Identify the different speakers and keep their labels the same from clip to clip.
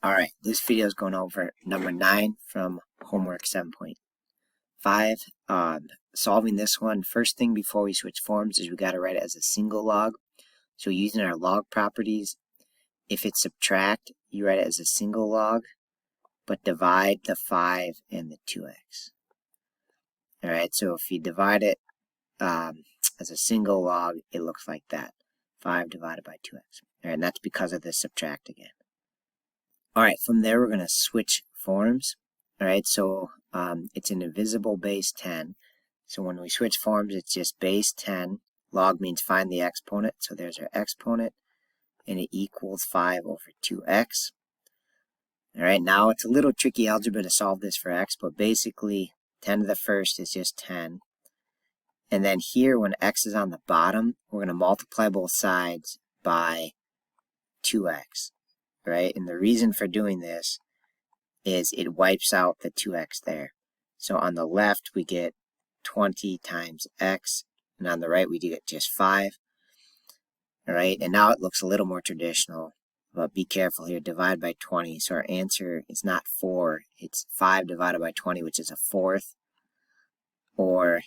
Speaker 1: Alright, this video is going over number 9 from homework 7.5. Solving this one, first thing before we switch forms is we got to write it as a single log. So using our log properties, if it's subtract, you write it as a single log, but divide the 5 and the 2x. Alright, so if you divide it as a single log, it looks like that. 5 divided by 2x. Alright, and that's because of the subtract again. Alright, from there we're going to switch forms. Alright, so it's an invisible base 10. So when we switch forms, it's just base 10. Log means find the exponent. So there's our exponent. And it equals 5 over 2x. Alright, now it's a little tricky algebra to solve this for x, but basically 10 to the first is just 10. And then here, when x is on the bottom, we're going to multiply both sides by 2x. Right? And the reason for doing this is it wipes out the 2x there. So on the left, we get 20 times x, and on the right, we get just 5. All right, and now it looks a little more traditional, but be careful here, divide by 20. So our answer is not 4, it's 5 divided by 20, which is a fourth, or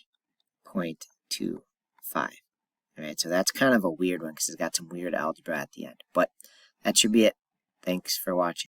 Speaker 1: 0.25. All right, so that's kind of a weird one because it's got some weird algebra at the end, but that should be it. Thanks for watching.